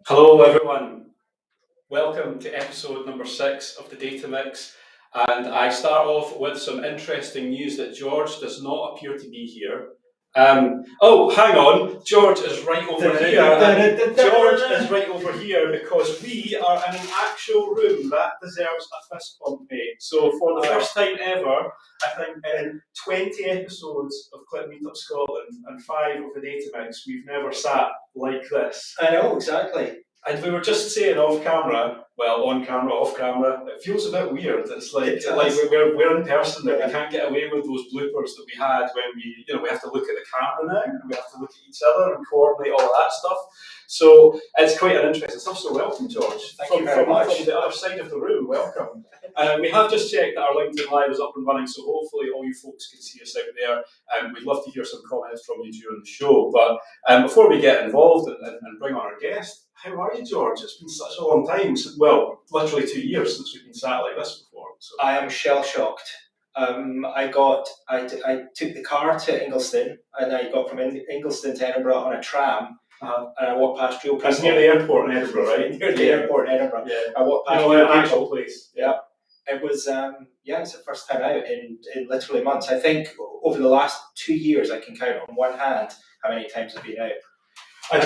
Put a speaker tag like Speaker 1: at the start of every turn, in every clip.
Speaker 1: Hello everyone, welcome to episode number 6 of the Data Mix, and I start off with some interesting news that George does not appear to be here. Oh, hang on, George is right over here. George is right over here because we are in an actual room that deserves a fist bump, mate. So for the first time ever, I think in 20 episodes of Clip Meetup Scotland and 5 of the Data Mix, we've never sat like this.
Speaker 2: I know, exactly.
Speaker 1: And we were just saying off camera, well, on camera, off camera, it feels a bit weird. It's like we're in person now. We can't get away with those bloopers that we had when we have to look at the camera now, and we have to look at each other and coordinate all of that stuff. So it's quite an interesting stuff. So welcome, George.
Speaker 2: Thank you very much.
Speaker 1: From the other side of the room, welcome. We have just checked that our LinkedIn Live is up and running, so hopefully all you folks can see us out there. We'd love to hear some comments from you during the show. But before we get involved and bring on our guest, how are you, George? It's been such a long time. Well, literally 2 years since we've been sat like this before. So.
Speaker 2: I am shell-shocked. I took the car to Ingliston, and I got from Ingliston to Edinburgh on a tram. And I walked past real people.
Speaker 1: It's near the airport in Edinburgh, right?
Speaker 2: Near the airport in Edinburgh.
Speaker 1: Yeah.
Speaker 2: I walked past
Speaker 1: an actual place.
Speaker 2: Yeah. It was, it's the first time out in literally months. I think over the last 2 years, I can count on one hand how many times I've been out.
Speaker 1: Do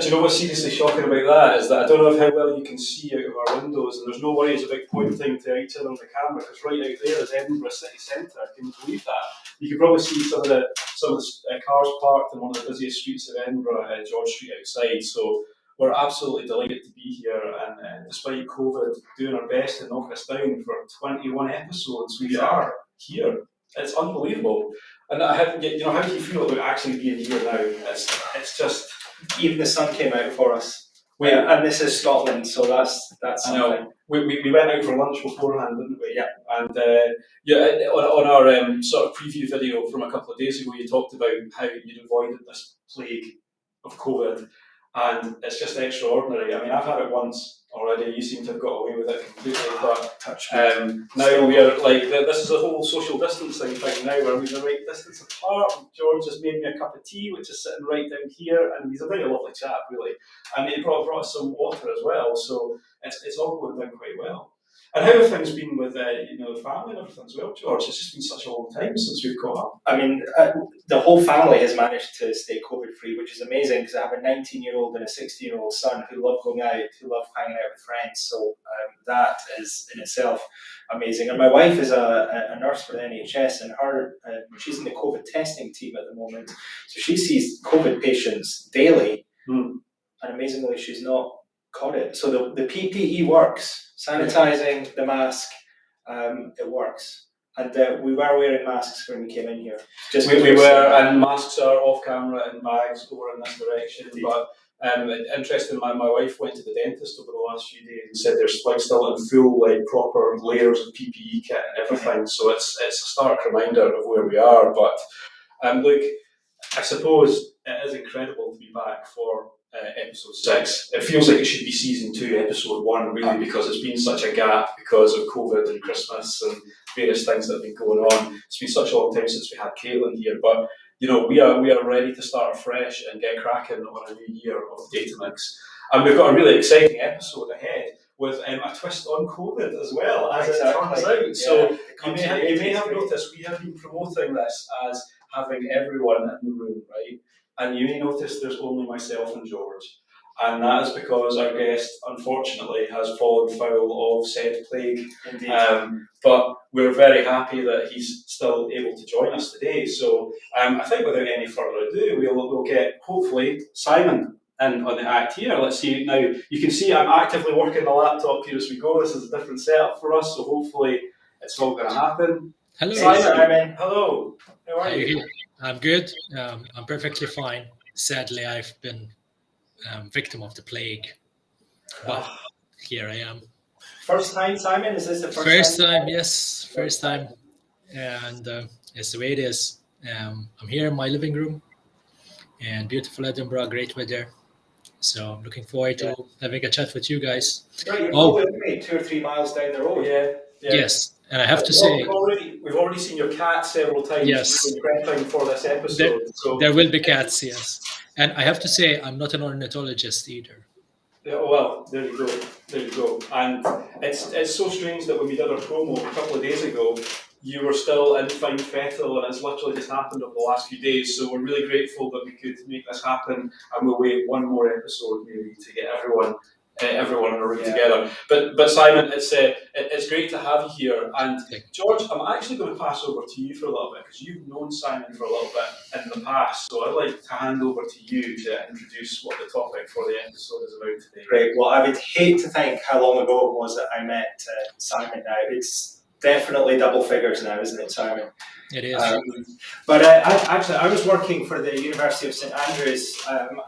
Speaker 1: you know what's seriously shocking about that is that I don't know how well you can see out of our windows, and there's no worries about pointing to each other on the camera because right out there is Edinburgh city centre. Can you believe that? You can probably see some of the cars parked in one of the busiest streets of Edinburgh, George Street outside. So we're absolutely delighted to be here, and despite COVID doing our best to knock us down for 21 episodes, we are here. It's unbelievable. And how do you feel about actually being here now? It's just.
Speaker 2: Even the sun came out for us. And this is Scotland, so that's something.
Speaker 1: I know. We went out for lunch beforehand, didn't we?
Speaker 2: Yeah.
Speaker 1: And on our sort of preview video from a couple of days ago, you talked about how you'd avoided this plague of COVID, and it's just extraordinary. I mean, I've had it once already. You seem to have got away with it completely, but now we are like this is a whole social distancing thing now. Where we're the right distance apart. George has made me a cup of tea, which is sitting right down here, and he's a very lovely chap, really. And he brought us some water as well, so it's all going down quite well. And how have things been with the family and everything as well, George? It's just been such a long time since we've caught up.
Speaker 2: I mean, the whole family has managed to stay COVID-free, which is amazing because I have a 19-year-old and a 16-year-old son who love going out, who love hanging out with friends. So that is in itself amazing. And my wife is a nurse for the NHS, and she's in the COVID testing team at the moment. So she sees COVID patients daily, and amazingly, she's not caught it. So the PPE works. Sanitizing, the mask, it works. And we were wearing masks when we came in here.
Speaker 1: We were, and masks are off camera in bags over in this direction. Indeed. But interesting, my wife went to the dentist over the last few days and said there's still in full proper layers of PPE kit and everything. So it's a stark reminder of where we are. But look, I suppose it is incredible to be back for episode 6. It feels like it should be season 2, episode 1, really, because it's been such a gap because of COVID and Christmas and various things that have been going on. It's been such a long time since we had Caitlin here, but we are ready to start afresh and get cracking on a new year of Data Mix. And we've got a really exciting episode ahead with a twist on COVID as well, as it turns out. Yeah, so you may have noticed we have been promoting this as having everyone in the room, right? And you may notice there's only myself and George. And that is because our guest, unfortunately, has fallen foul of said plague.
Speaker 2: Indeed.
Speaker 1: But we're very happy that he's still able to join us today. So I think without any further ado, we'll get, hopefully, Simon in on the act here. Let's see. Now, you can see I'm actively working the laptop here as we go. This is a different setup for us, so hopefully it's all going to happen.
Speaker 3: Hello.
Speaker 1: Simon, hello. How are you?
Speaker 3: I'm good. I'm perfectly fine. Sadly, I've been victim of the plague, but here I am.
Speaker 2: First time, Simon? Is this the
Speaker 3: first time? Yes, first time. And it's the way it is. I'm here in my living room, and beautiful Edinburgh, great weather. So I'm looking forward to having a chat with you guys.
Speaker 2: Right, you're with me 2 or 3 miles down the road.
Speaker 1: Yeah.
Speaker 3: Yes. And I have to say,
Speaker 1: we've already seen your cat several times.
Speaker 3: Yes.
Speaker 1: Prepping for this episode.
Speaker 3: There will be cats, yes. And I have to say, I'm not an ornithologist either.
Speaker 1: Yeah, well, there you go. There you go. And it's so strange that when we did our promo a couple of days ago, you were still in fine fettle, and it's literally just happened over the last few days. So we're really grateful that we could make this happen, and we'll wait one more episode maybe to get everyone in a room together. But Simon, it's great to have you here. And George, I'm actually going to pass over to you for a little bit because you've known Simon for a little bit in the past. So I'd like to hand over to you to introduce what the topic for the episode is about today.
Speaker 2: Great. Well, I would hate to think how long ago it was that I met Simon now. It's definitely double figures now, isn't it, Simon?
Speaker 3: It is.
Speaker 2: But I was working for the University of St Andrews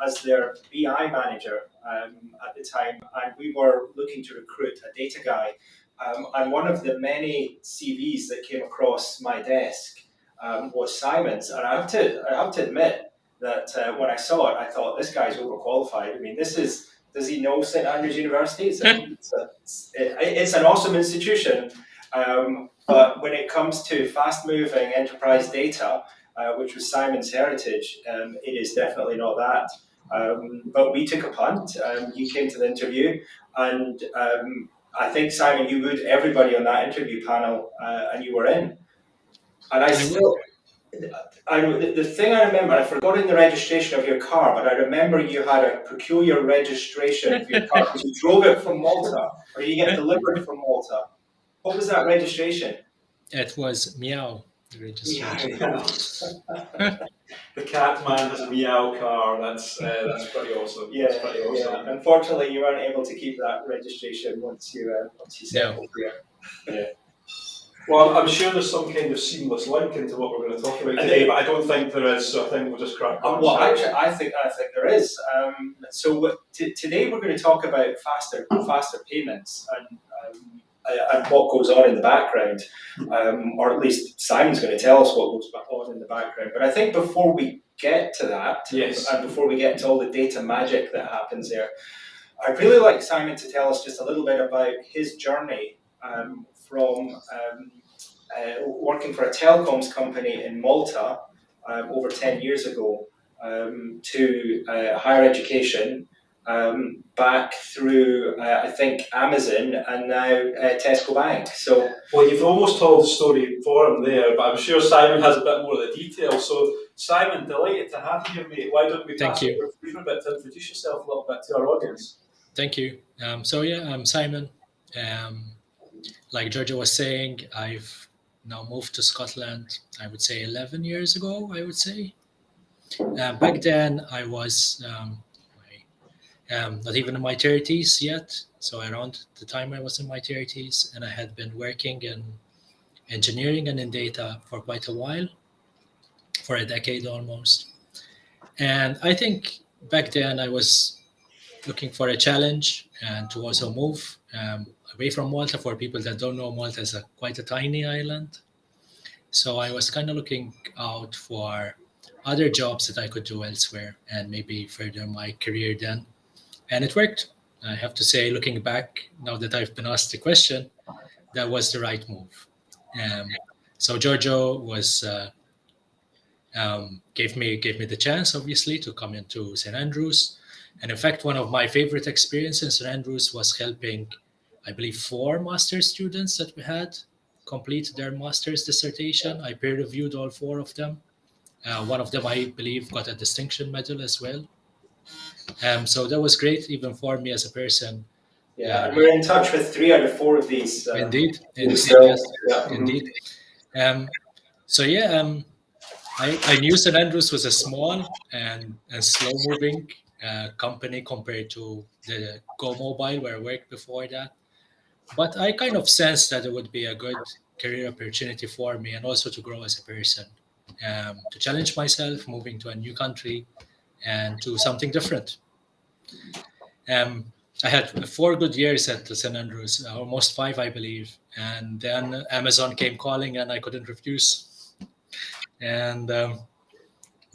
Speaker 2: as their BI manager at the time, and we were looking to recruit a data guy. And one of the many CVs that came across my desk was Simon's, and I have to admit that when I saw it, I thought this guy's overqualified. I mean, does he know St Andrews University? It's an awesome institution. But when it comes to fast-moving enterprise data, which was Simon's heritage, it is definitely not that. But we took a punt. He came to the interview, and I think, Simon, you wooed everybody on that interview panel, and you were in. And the thing I remember, I've forgotten the registration of your car, but I remember you had a peculiar registration for your car because you drove it from Malta, or you get delivered from Malta. What was that registration?
Speaker 3: It was Meow. The registration.
Speaker 1: Yeah. The cat man has a Meow car. That's pretty awesome.
Speaker 2: Yeah,
Speaker 1: that's pretty awesome.
Speaker 2: Yeah. Unfortunately, you weren't able to keep that registration once you settled here.
Speaker 1: Yeah. Well, I'm sure there's some kind of seamless link into what we're going to talk about today, but I don't think there is. So I think we'll just crack on.
Speaker 2: Well, actually, I think there is. So today we're going to talk about faster payments and what goes on in the background, or at least Simon's going to tell us what goes on in the background. But I think before we get to that, and before we get to all the data magic that happens there, I'd really like Simon to tell us just a little bit about his journey from working for a telecoms company in Malta over 10 years ago to higher education, back through, I think, Amazon and now Tesco Bank. So,
Speaker 1: well, you've almost told the story for him there, but I'm sure Simon has a bit more of the details. So, Simon, delighted to have you here, mate. Why don't we pass it over to you a bit to introduce yourself a little bit to our audience?
Speaker 3: Thank you. I'm Simon. Like Georgia was saying, I've now moved to Scotland, I would say 11 years ago, I would say. Back then, I was not even in my 30s yet. So around the time I was in my 30s, and I had been working in engineering and in data for quite a while, for a decade almost. And I think back then I was looking for a challenge and to also move away from Malta. For people that don't know, Malta is quite a tiny island. So I was kind of looking out for other jobs that I could do elsewhere and maybe further my career then. And it worked. I have to say, looking back, now that I've been asked the question, that was the right move. So Giorgio gave me the chance, obviously, to come into St Andrews. And in fact, one of my favorite experiences in St Andrews was helping, I believe, 4 master's students that we had complete their master's dissertation. I peer-reviewed all 4 of them. One of them, I believe, got a distinction medal as well. So that was great, even for me as a person.
Speaker 2: Yeah, we're in touch with 3 out of 4 of these.
Speaker 3: Indeed. I knew St Andrews was a small and slow-moving company compared to the Go Mobile where I worked before that. But I kind of sensed that it would be a good career opportunity for me and also to grow as a person, to challenge myself, moving to a new country and to something different. I had 4 good years at St Andrews, almost 5, I believe. And then Amazon came calling and I couldn't refuse. And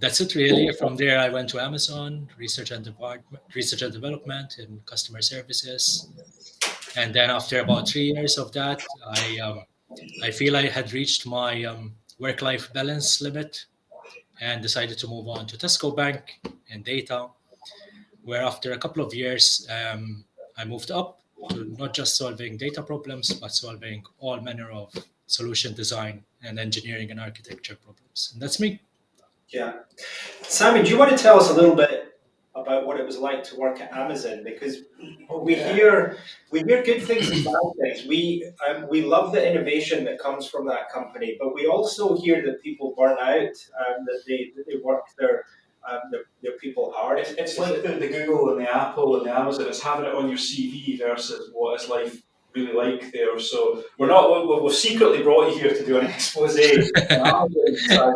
Speaker 3: that's it, really. From there, I went to Amazon, research and development in customer services. And then after about 3 years of that, I feel I had reached my work-life balance limit and decided to move on to Tesco Bank in data, where after a couple of years, I moved up to not just solving data problems, but solving all manner of solution design and engineering and architecture problems. And that's me.
Speaker 2: Yeah. Simon, do you want to tell us a little bit about what it was like to work at Amazon? Because we hear good things and bad things. We love the innovation that comes from that company, but we also hear that people burn out, that they work their people hard.
Speaker 1: It's like the Google and the Apple and the Amazon. It's having it on your CV versus what is life really like there. So we've secretly brought you here to do an expose. on Amazon side.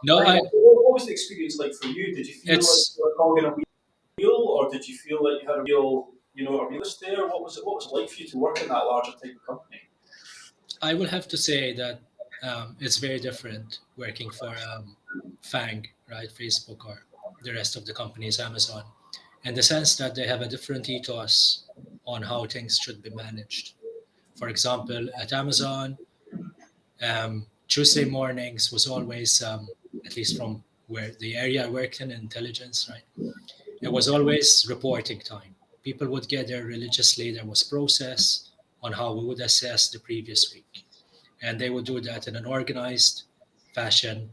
Speaker 3: No,
Speaker 1: What was the experience like for you? Did you feel like
Speaker 3: it's
Speaker 1: you were cog in a wheel, or did you feel like you had a real, a realist there? What was it like for you to work in that larger type of company?
Speaker 3: I will have to say that it's very different working for FANG, right, Facebook, or the rest of the companies, Amazon, in the sense that they have a different ethos on how things should be managed. For example, at Amazon, Tuesday mornings was always, at least from where the area I worked in, intelligence, right? It was always reporting time. People would gather religiously. There was process on how we would assess the previous week. And they would do that in an organized fashion.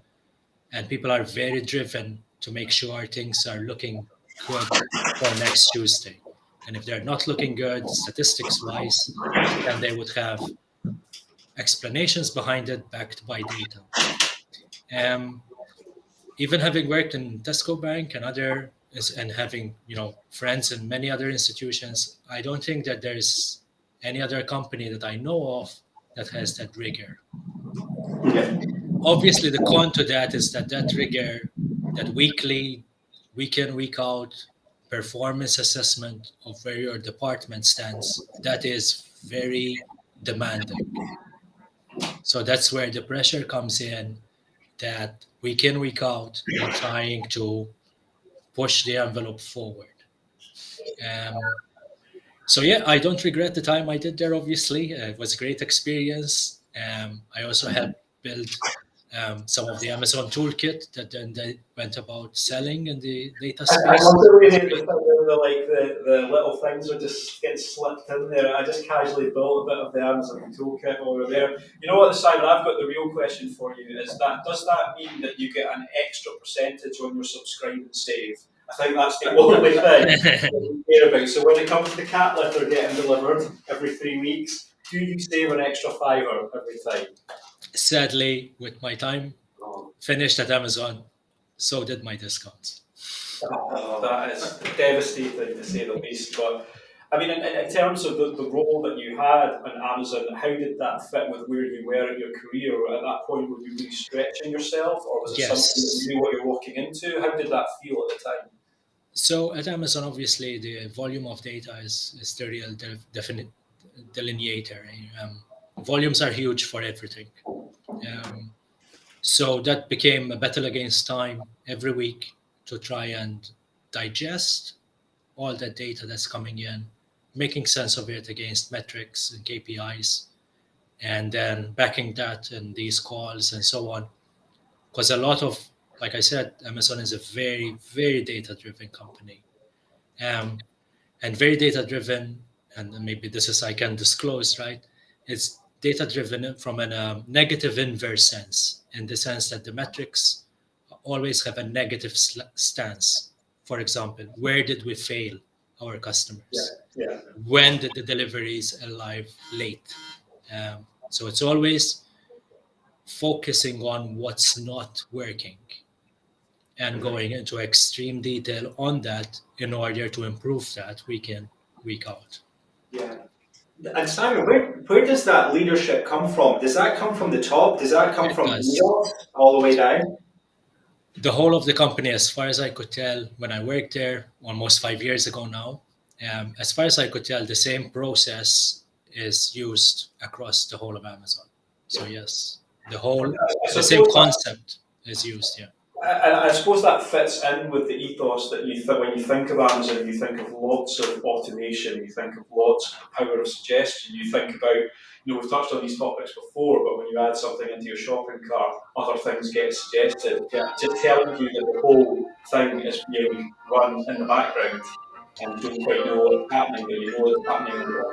Speaker 3: And people are very driven to make sure things are looking good for next Tuesday. And if they're not looking good, statistics wise, then they would have explanations behind it backed by data. Even having worked in Tesco Bank and and having friends in many other institutions, I don't think that there's any other company that I know of that has that rigor.
Speaker 1: Yeah.
Speaker 3: Obviously, the con to that is that rigor, that weekly, week in, week out performance assessment of where your department stands, that is very demanding. So that's where the pressure comes in, that week in, week out, you're trying to push the envelope forward. So yeah, I don't regret the time I did there. Obviously, it was a great experience. I also helped build some of the Amazon toolkit that then they went about selling in the data
Speaker 1: I
Speaker 3: space.
Speaker 1: love the way
Speaker 3: It's
Speaker 1: that
Speaker 3: great.
Speaker 1: the little things are just getting slipped in there. I just casually built a bit of the Amazon toolkit over there. You know what, Simon? I've got the real question for you. Is that does that mean that you get an extra percentage on your subscribe and save? I think that's the only thing that we care about. So when it comes to the cat litter getting delivered every 3 weeks, do you save an extra fiver every time?
Speaker 3: Sadly, with my time
Speaker 1: Oh.
Speaker 3: finished at Amazon, so did my discounts.
Speaker 1: Oh, that is devastating to say the least. But I mean, in terms of the role that you had on Amazon, how did that fit with where you were in your career? At that point, were you really stretching yourself, or was it something that
Speaker 3: Yes.
Speaker 1: you knew what you're walking into? How did that feel at the time?
Speaker 3: So at Amazon, obviously, the volume of data is the real definite delineator. Volumes are huge for everything. So that became a battle against time every week to try and digest all that data that's coming in, making sense of it against metrics and KPIs, and then backing that in these calls and so on. Because a lot of, like I said, Amazon is a very, very data driven company. Um, and very data driven, and maybe this is I can disclose, right? It's data driven from a negative inverse sense, in the sense that the metrics always have a negative stance. For example, where did we fail our customers?
Speaker 1: Yeah.
Speaker 3: When did the deliveries arrive late? So it's always focusing on what's not working and going into extreme detail on that in order to improve that week in, week out.
Speaker 2: Yeah. And Simon, where does that leadership come from? Does that come from the top? Does that come
Speaker 3: It
Speaker 2: from
Speaker 3: does.
Speaker 2: all the way down?
Speaker 3: The whole of the company, as far as I could tell, when I worked there almost 5 years ago now, as far as I could tell, the same process is used across the whole of Amazon. So yes, the same concept is used. Yeah.
Speaker 1: I suppose that fits in with the ethos that when you think of Amazon, you think of lots of automation, you think of lots of power of suggestion, you think about, we've touched on these topics before, but when you add something into your shopping cart, other things get suggested. Yeah. Just telling you that the whole thing is being run in the background. and don't quite know what's happening, but you know it's happening in the way.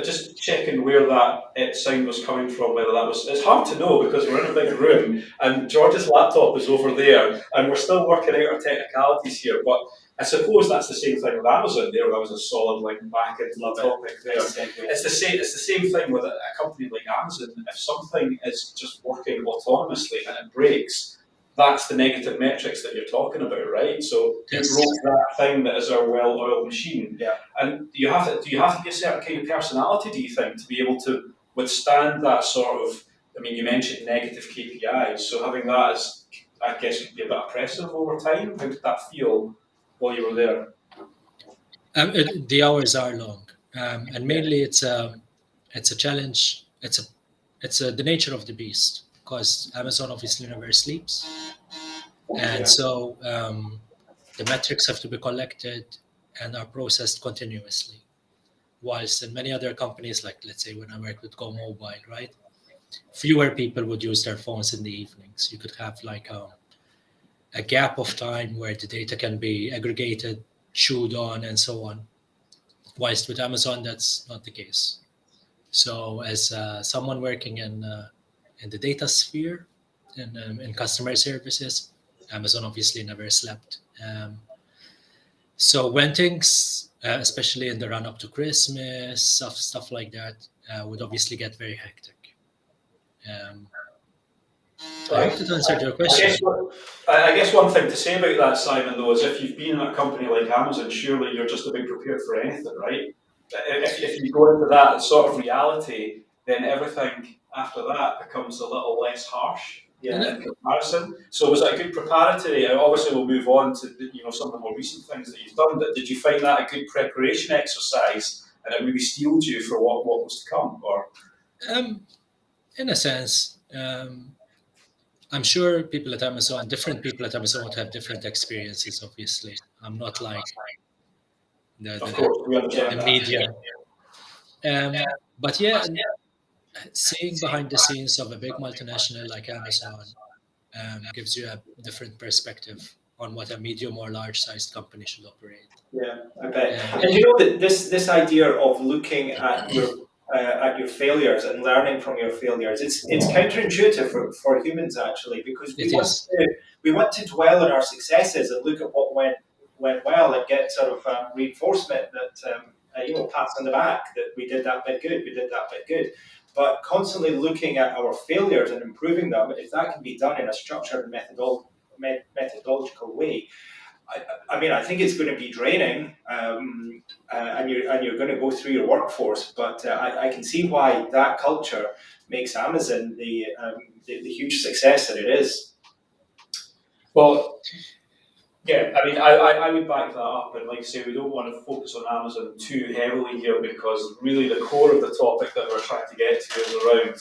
Speaker 1: Just checking where that sound was coming from, whether that was. It's hard to know because we're in a big room and George's laptop is over there and we're still working out our technicalities here. But I suppose that's the same thing with Amazon. There was a solid link back into the topic there. It's the same thing with a company like Amazon. If something is just working autonomously and it breaks, that's the negative metrics that you're talking about, right? So who broke that thing that is our well-oiled machine?
Speaker 2: Yeah.
Speaker 1: And do you have to be a certain kind of personality, do you think, to be able to withstand that sort of? I mean, you mentioned negative KPIs, so having that as, I guess, could be a bit oppressive over time. How did that feel while you were there?
Speaker 3: The hours are long, and mainly it's a challenge. It's the nature of the beast, because Amazon obviously never sleeps, and so the metrics have to be collected and are processed continuously. Whilst in many other companies, like let's say when I worked with Go Mobile, right, fewer people would use their phones in the evenings. You could have like a gap of time where the data can be aggregated, chewed on, and so on. Whilst with Amazon, that's not the case. So, as someone working in the data sphere, in customer services, Amazon obviously never slept. So when things, especially in the run up to Christmas, stuff like that, would obviously get very hectic. I hope that answered your question.
Speaker 1: I guess one thing to say about that, Simon, though, is if you've been in a company like Amazon, surely you're just about prepared for anything, right? If you go into that sort of reality, then everything after that becomes a little less harsh in comparison. So was that a good preparatory? And obviously, we'll move on to some of the more recent things that you've done. But did you find that a good preparation exercise, and it really steeled you for what was to come? Or
Speaker 3: in a sense. I'm sure different people at Amazon would have different experiences, obviously. I'm not like the media. But yeah, seeing behind the scenes of a big multinational like Amazon gives you a different perspective on what a medium or large-sized company should operate.
Speaker 2: Yeah, I bet. And you know that this idea of looking at your failures and learning from your failures, it's counterintuitive for humans actually, because we want to dwell on our successes and look at what went well and get sort of reinforcement that pats on the back that we did that bit good. But constantly looking at our failures and improving them, if that can be done in a structured methodological way, I think it's going to be draining, and you're going to go through your workforce. But I can see why that culture makes Amazon the huge success that it is.
Speaker 1: Well, yeah, I mean, I would back that up, and like I say, we don't want to focus on Amazon too heavily here, because really the core of the topic that we're trying to get to is around,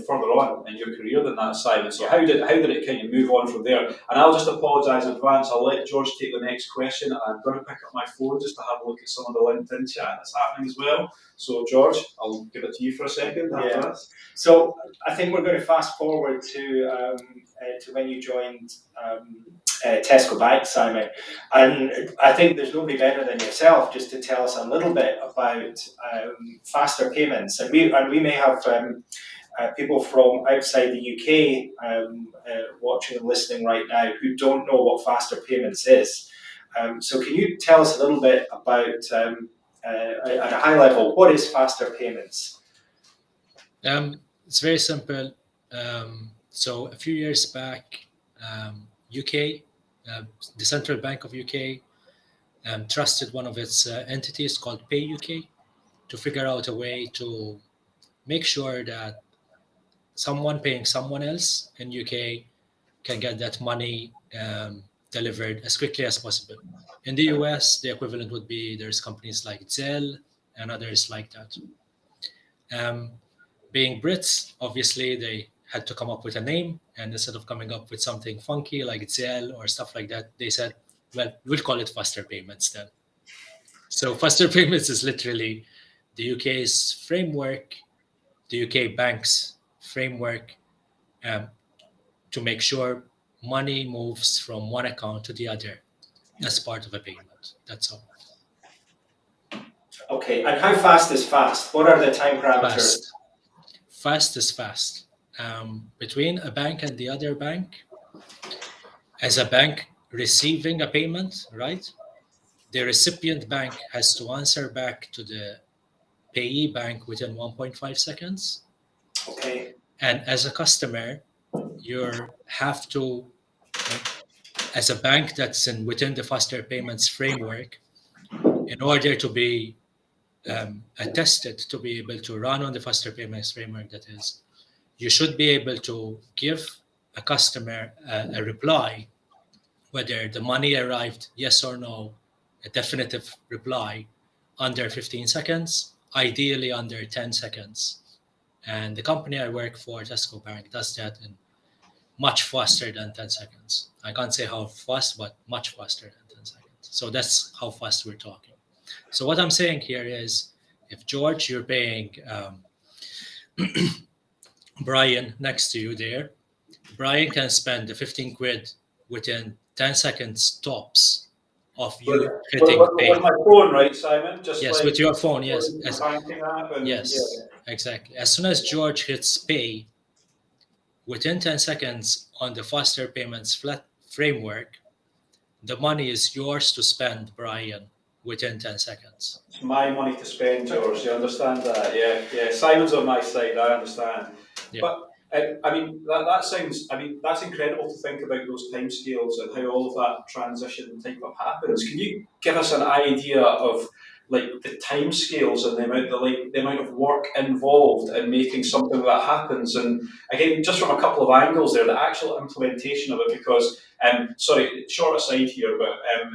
Speaker 1: further on in your career than that, Simon. So how did it kind of move on from there? And I'll just apologise in advance. I'll let George take the next question, and I'm going to pick up my phone just to have a look at some of the LinkedIn chat that's happening as well. So George, I'll give it to you for a second.
Speaker 2: Yeah. So I think we're going to fast forward to when you joined Tesco Bank, Simon, and I think there's nobody better than yourself just to tell us a little bit about faster payments, and we may have people from outside the UK watching and listening right now who don't know what faster payments is. So can you tell us a little bit about, at a high level, what is faster payments?
Speaker 3: It's very simple. So a few years back, UK, the Central Bank of UK, trusted one of its entities called Pay UK to figure out a way to make sure that someone paying someone else in UK can get that money delivered as quickly as possible. In the US, the equivalent would be there's companies like Zelle and others like that. Being Brits, obviously, they had to come up with a name, and instead of coming up with something funky like Zelle or stuff like that, they said, well, we'll call it faster payments then. So faster payments is literally the UK's framework, the UK bank's framework to make sure money moves from one account to the other as part of a payment. That's all.
Speaker 2: Okay, and how fast is fast? What are the time parameters?
Speaker 3: Fast is fast. Between a bank and the other bank, as a bank receiving a payment, right? The recipient bank has to answer back to the payee bank within 1.5 seconds.
Speaker 2: Okay.
Speaker 3: And as a customer, you have to, as a bank that's within the faster payments framework, in order to be attested to be able to run on the faster payments framework, that is, you should be able to give a customer a reply, whether the money arrived, yes or no, a definitive reply under 15 seconds, ideally under 10 seconds. And the company I work for, Tesco Bank, does that in much faster than 10 seconds. I can't say how fast, but much faster than 10 seconds. So that's how fast we're talking. So what I'm saying here is, if George, you're paying Brian next to you there, Brian can spend the 15 quid within 10 seconds tops of you hitting pay.
Speaker 1: With my phone, right, Simon? Just
Speaker 3: Yes,
Speaker 1: like
Speaker 3: with your phone, yes.
Speaker 1: the banking app and
Speaker 3: Yes, exactly. As soon as George hits pay, within 10 seconds on the faster payments flat framework, the money is yours to spend, Brian, within 10 seconds.
Speaker 1: It's my money to spend, George. You understand that? Yeah. Simon's on my side. I understand.
Speaker 3: Yeah.
Speaker 1: But I mean, that sounds. I mean, that's incredible to think about those timescales and how all of that transition type of happens. Can you give us an idea of like the timescales and the amount of work involved in making something that happens? And again, just from a couple of angles there, the actual implementation of it, because sorry, short aside here, but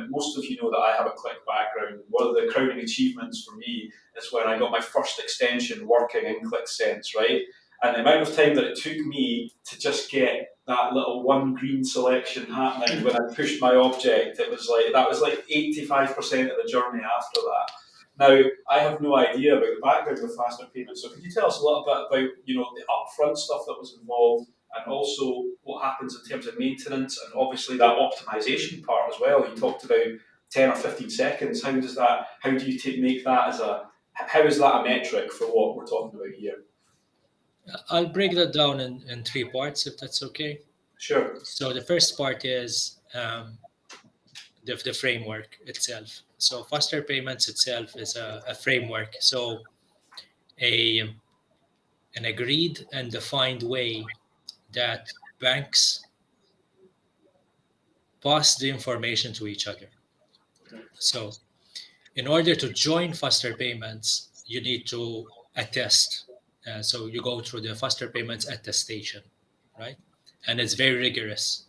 Speaker 1: most of you know that I have a Click background. One of the crowning achievements for me is when I got my first extension working in ClickSense, right? And the amount of time that it took me to just get that little one green selection happening when I pushed my object, that was like 85% of the journey after that. Now, I have no idea about the background of faster payments, so could you tell us a little bit about the upfront stuff that was involved, and also what happens in terms of maintenance, and obviously that optimization part as well? You talked about 10 or 15 seconds. How do you make that how is that a metric for what we're talking about here?
Speaker 3: I'll break that down in three parts, if that's okay.
Speaker 1: Sure.
Speaker 3: So the first part is the framework itself. So faster payments itself is a framework. So an agreed and defined way that banks pass the information to each other. So in order to join faster payments, you need to attest. So you go through the faster payments attestation, right? And it's very rigorous.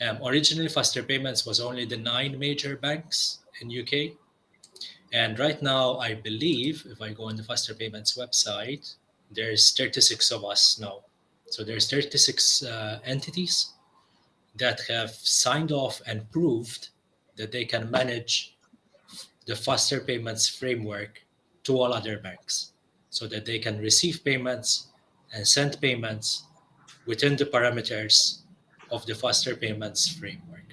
Speaker 3: Originally, faster payments was only the 9 major banks in UK. And right now, I believe, if I go on the faster payments website, there's 36 of us now. So there's 36 entities that have signed off and proved that they can manage the faster payments framework to all other banks, so that they can receive payments and send payments within the parameters of the faster payments framework.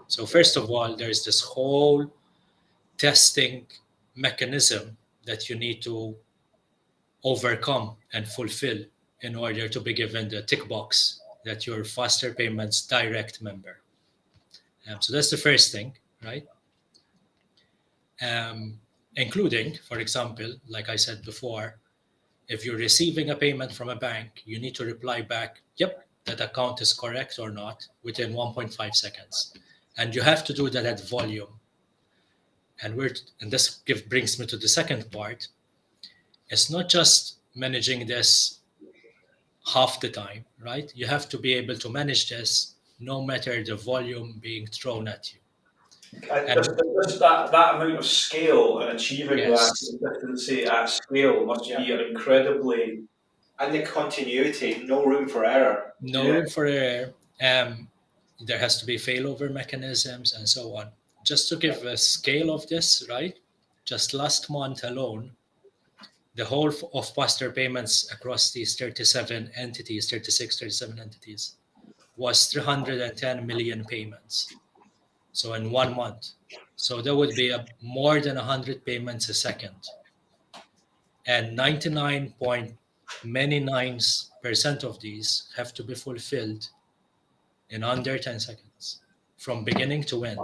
Speaker 3: So first of all, there's this whole testing mechanism that you need to overcome and fulfill in order to be given the tick box that you're faster payments direct member. So that's the first thing, right? Including, for example, like I said before, if you're receiving a payment from a bank, you need to reply back, yep, that account is correct or not, within 1.5 seconds. And you have to do that at volume. And this brings me to the second part. It's not just managing this half the time, right? You have to be able to manage this no matter the volume being thrown at you.
Speaker 1: Just that amount of scale and achieving
Speaker 3: Yes.
Speaker 1: that consistency at scale must be an incredibly...
Speaker 2: And the continuity, no room for error.
Speaker 3: No room for error. There has to be failover mechanisms and so on. Just to give a scale of this, right? Just last month alone, the whole of faster payments across these 37 entities, 36, 37 entities, was 310 million payments. So in 1 month. So there would be more than 100 payments a second. And 99.99% of these have to be fulfilled in under 10 seconds from beginning to end.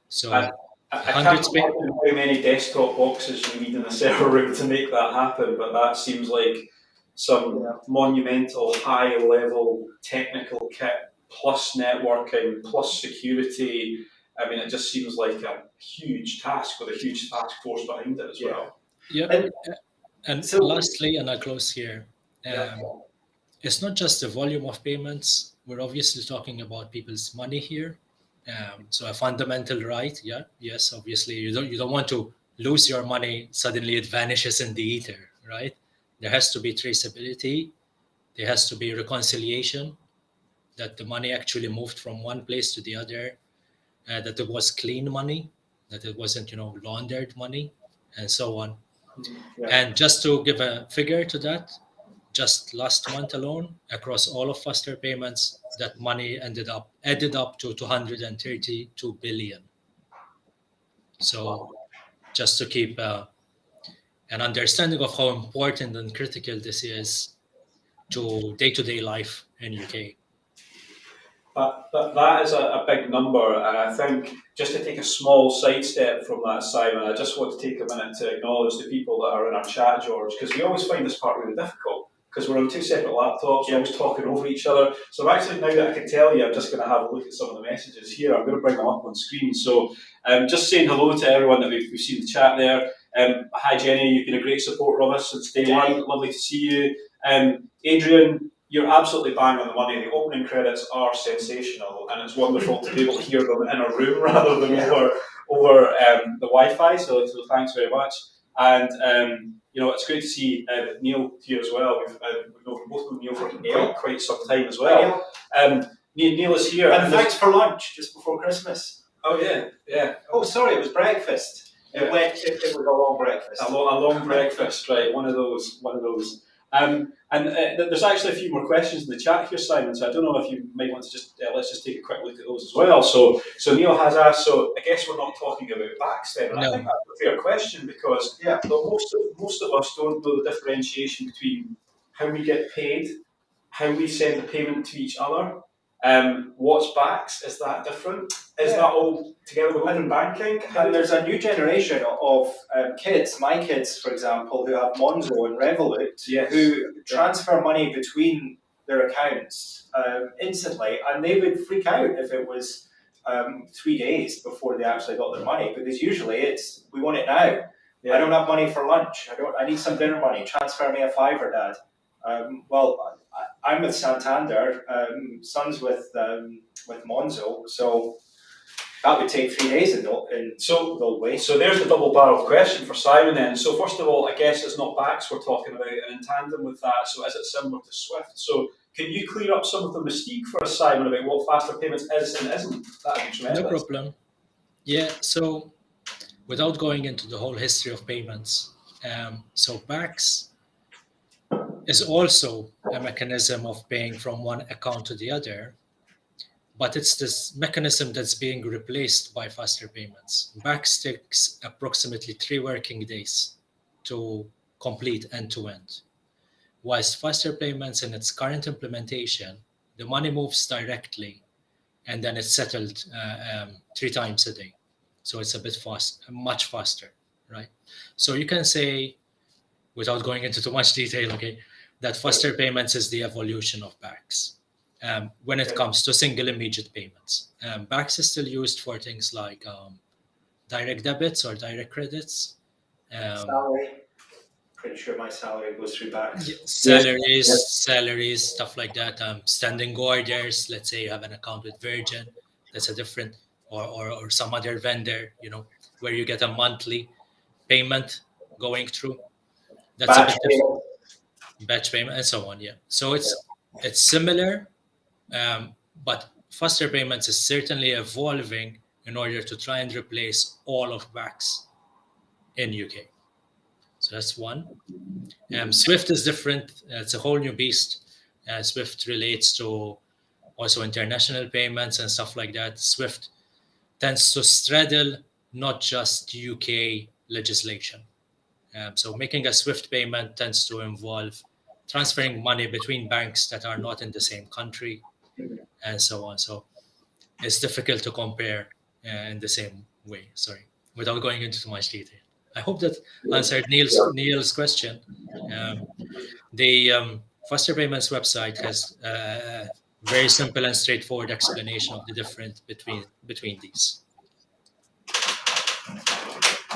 Speaker 3: So
Speaker 1: I
Speaker 3: 100
Speaker 1: can't imagine how many desktop boxes you need in a server room to make that happen, but that seems like some monumental, high-level technical kit, plus networking, plus security. I mean, it just seems like a huge task with a huge task force behind it as well.
Speaker 3: Yep. And
Speaker 2: So-
Speaker 3: lastly, and I'll close here,
Speaker 1: Yeah.
Speaker 3: it's not just the volume of payments. We're obviously talking about people's money here. So a fundamental right, yes, obviously you don't want to lose your money, suddenly it vanishes in the ether, right? There has to be traceability, there has to be reconciliation, that the money actually moved from one place to the other, that it was clean money, that it wasn't, laundered money, and so on.
Speaker 2: Yeah.
Speaker 3: And just to give a figure to that, just last month alone, across all of Faster Payments, that money added up to 232 billion. So just to keep an understanding of how important and critical this is to day-to-day life in UK.
Speaker 1: But that is a big number, and I think just to take a small sidestep from that, Simon, I just want to take a minute to acknowledge the people that are in our chat, George, because we always find this part really difficult, because we're on two separate laptops, we're always talking over each other. So actually, now that I can tell you, I'm just going to have a look at some of the messages here. I'm going to bring them up on screen. So just saying hello to everyone that we've seen in the chat there. Hi, Jenny, you've been a great supporter of us since day one. Lovely to see you. Adrian, you're absolutely bang on the money. The opening credits are sensational, and it's wonderful to be able to hear them in a room rather than over the Wi-Fi. So thanks very much. And it's great to see Neil here as well. We've both known Neil for quite some time as well. Neil is here,
Speaker 2: and thanks for lunch just before Christmas.
Speaker 1: Oh yeah.
Speaker 2: Oh, sorry, it was breakfast. It was a long breakfast.
Speaker 1: A long breakfast, right? One of those. And there's actually a few more questions in the chat here, Simon. So I don't know if you might want to let's just take a quick look at those as well. So Neil has asked. So I guess we're not talking about backs then. And
Speaker 3: No.
Speaker 1: I think that's a fair question because most of us don't know the differentiation between how we get paid, how we send the payment to each other. What's backs? Is that different? Is that all together with open banking?
Speaker 2: And there's a new generation of kids, my kids, for example, who have Monzo and Revolut, who transfer money between their accounts instantly, and they would freak out if it was 3 days before they actually got their money, because usually it's, we want it now. I don't have money for lunch. I need some dinner money. Transfer me a $5, Dad. I'm with Santander. Son's with Monzo, so that would take 3 days in the way.
Speaker 1: So there's the double-barreled question for Simon then. So first of all, I guess it's not backs we're talking about, and in tandem with that, so is it similar to SWIFT? So can you clear up some of the mystique for us, Simon, about what faster payments is and isn't? That would be tremendous.
Speaker 3: No problem. Yeah, so without going into the whole history of payments, so backs is also a mechanism of paying from one account to the other, but it's this mechanism that's being replaced by faster payments. Backs takes approximately 3 working days to complete end-to-end, whilst faster payments in its current implementation, the money moves directly and then it's settled 3 times a day. So it's a bit much faster, right? So you can say, without going into too much detail, that faster payments is the evolution of backs. When it comes to single immediate payments, backs is still used for things like direct debits or direct credits.
Speaker 2: Salary. Pretty sure my salary goes through backs.
Speaker 3: Salaries, stuff like that. Standing orders. Let's say you have an account with Virgin. That's a different, or some other vendor. Where you get a monthly payment going through. That's
Speaker 2: batch
Speaker 3: a bit different. Batch payment and so on. Yeah. So it's similar, but faster payments is certainly evolving in order to try and replace all of backs in UK. So that's one. SWIFT is different. It's a whole new beast. SWIFT relates to also international payments and stuff like that, SWIFT tends to straddle not just UK legislation. So making a SWIFT payment tends to involve transferring money between banks that are not in the same country and so on. So it's difficult to compare in the same way. Sorry, without going into too much detail. I hope that answered Neil's question. The Faster Payments website has a very simple and straightforward explanation of the difference between these.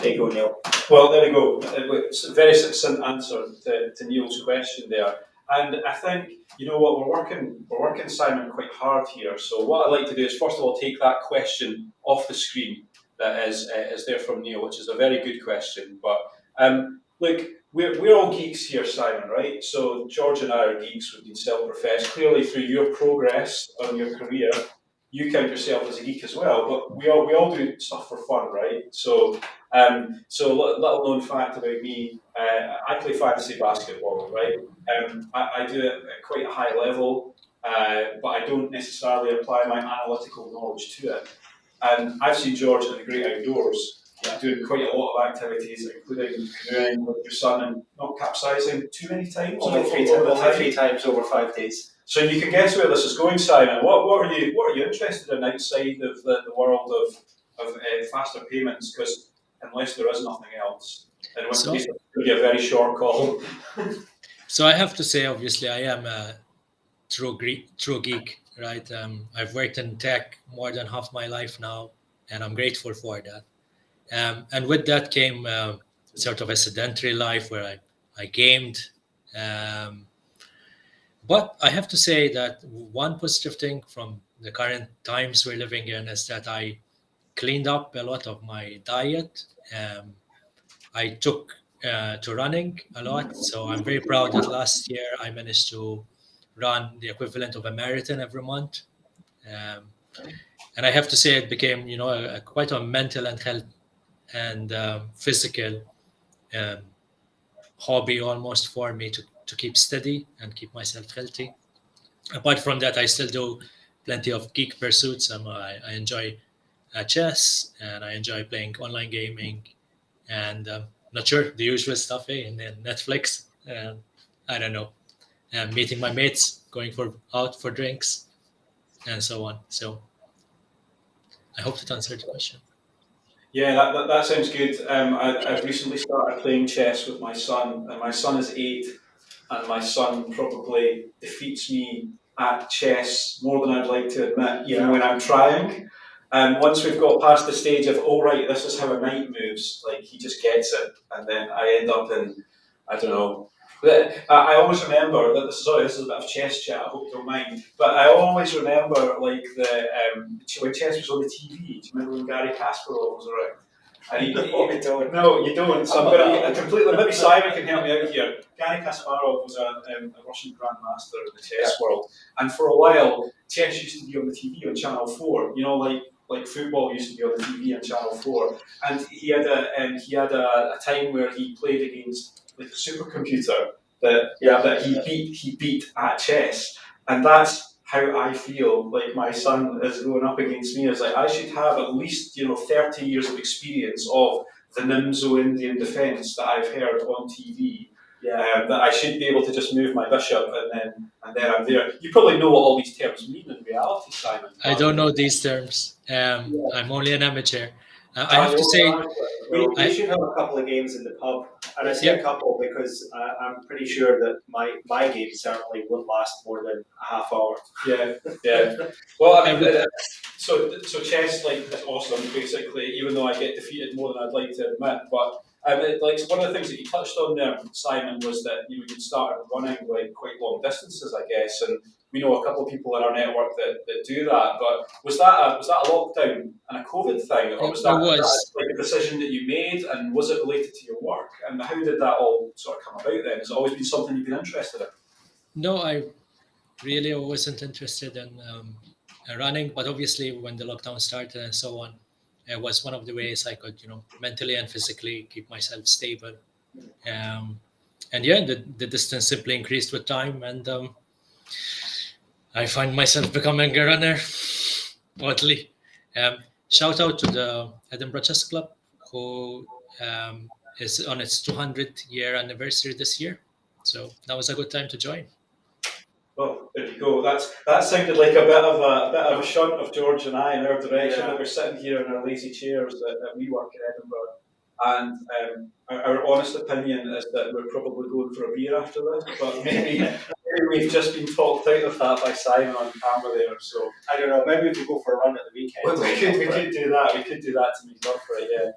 Speaker 2: There you go, Neil.
Speaker 1: Well, there we go. It's a very succinct answer to Neil's question there. And I think, you know what, we're working, Simon, quite hard here. So what I'd like to do is, first of all, take that question off the screen that is there from Neil, which is a very good question. But look, we're all geeks here, Simon, right? So George and I are geeks. We've been self-professed. Clearly, through your progress on your career, you count yourself as a geek as well. But we all do stuff for fun, right? So little known fact about me, I play fantasy basketball, right? I do it at quite a high level, but I don't necessarily apply my analytical knowledge to it. And I've seen George in the great outdoors doing quite a lot of activities, including canoeing with your son and not capsizing too many times.
Speaker 2: Only three times over 5 days.
Speaker 1: So you can guess where this is going, Simon. What are you interested in outside of the world of faster payments? Because unless there is nothing else, and it's going to be a very short call.
Speaker 3: So I have to say, obviously, I am a true geek, right? I've worked in tech more than half my life now, and I'm grateful for that. And with that came sort of a sedentary life where I gamed. But I have to say that one positive thing from the current times we're living in is that I cleaned up a lot of my diet. I took to running a lot. So I'm very proud that last year I managed to run the equivalent of a marathon every month. And I have to say it became, quite a mental and health and physical hobby almost for me to keep steady and keep myself healthy. Apart from that, I still do plenty of geek pursuits. I enjoy chess, and I enjoy playing online gaming, and not sure, the usual stuff, and then Netflix, and I don't know, and meeting my mates, going out for drinks, and so on. So I hope that answered the question.
Speaker 1: Yeah, that sounds good. I've recently started playing chess with my son, and my son is 8, and my son probably defeats me at chess more than I'd like to admit, even when I'm trying. Once we've got past the stage of, oh right, this is how a knight moves, like he just gets it, and then I end up in, I don't know. I always remember that this is a bit of chess chat. I hope you don't mind, but I always remember like when chess was on the TV. Do you remember when Gary Kasparov was around? And No, you don't. So I'm going to completely. Maybe Simon can help me out here. Gary Kasparov was a Russian grandmaster in the chess world, and for a while, chess used to be on the TV on Channel 4. You know, like football used to be on the TV on Channel 4. And he had a time where he played against like a supercomputer that he beat at chess, and that's how I feel like my son is going up against me. Is like I should have at least 30 years of experience of the Nimzo Indian defence that I've heard on TV. That I should be able to just move my bishop and then I'm there. You probably know what all these terms mean in reality, Simon.
Speaker 3: I don't know these terms. I'm only an amateur. I have to say,
Speaker 2: we should have a couple of games in the pub, and I say a couple because I'm pretty sure that my game certainly wouldn't last more than a half hour.
Speaker 1: Yeah. Well, I mean, so chess is awesome. Basically, even though I get defeated more than I'd like to admit, but one of the things that you touched on there, Simon, was that you'd started running quite long distances, I guess, and we know a couple of people in our network that do that. But was that a lockdown and a COVID thing, or was that a decision that you made, and was it related to your work? And how did that all sort of come about then? Has it always been something you've been interested in?
Speaker 3: No, I really wasn't interested in running, but obviously when the lockdown started and so on, it was one of the ways I could, mentally and physically keep myself stable. And the distance simply increased with time. And I find myself becoming a runner, oddly. Shout out to the Edinburgh Chess Club, who is on its 200th year anniversary this year. So that was a good time to join.
Speaker 1: Well, there you go. That sounded like a bit of a shunt of George and I in our direction.
Speaker 2: Yeah.
Speaker 1: That we're sitting here in our lazy chairs at we work in Edinburgh, and our honest opinion is that we're probably going for a beer after this. But maybe we've just been talked out of that by Simon on camera there. So
Speaker 2: I don't know. Maybe we could go for a run at the weekend.
Speaker 1: well, we could do that. We could do that to make up for it. Yeah,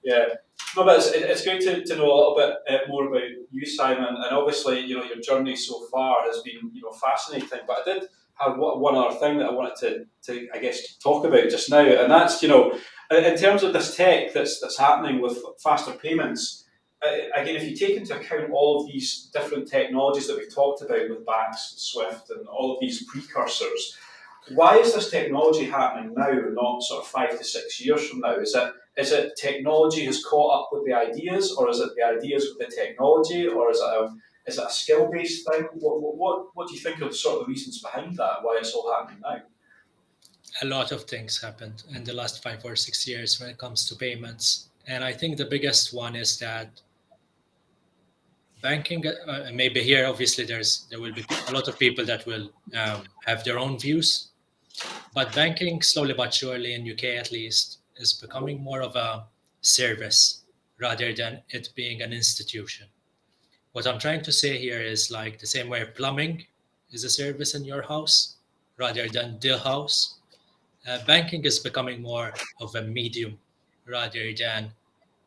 Speaker 1: yeah. No, but it's great to know a little bit more about you, Simon, and obviously, your journey so far has been, fascinating. But I did have one other thing that I wanted to I guess, talk about just now, and that's, in terms of this tech that's happening with faster payments. Again, if you take into account all of these different technologies that we've talked about with banks, Swift, and all of these precursors, why is this technology happening now and not sort of 5 to 6 years from now? Is it technology has caught up with the ideas, or is it the ideas with the technology, or is it a skill based thing? What do you think are the sort of reasons behind that? Why it's all happening now?
Speaker 3: A lot of things happened in the last 5 or 6 years when it comes to payments. And I think the biggest one is that banking, maybe here, obviously, there will be a lot of people that will have their own views. But banking, slowly but surely, in UK at least, is becoming more of a service rather than it being an institution. What I'm trying to say here is like the same way plumbing is a service in your house rather than the house. Banking is becoming more of a medium rather than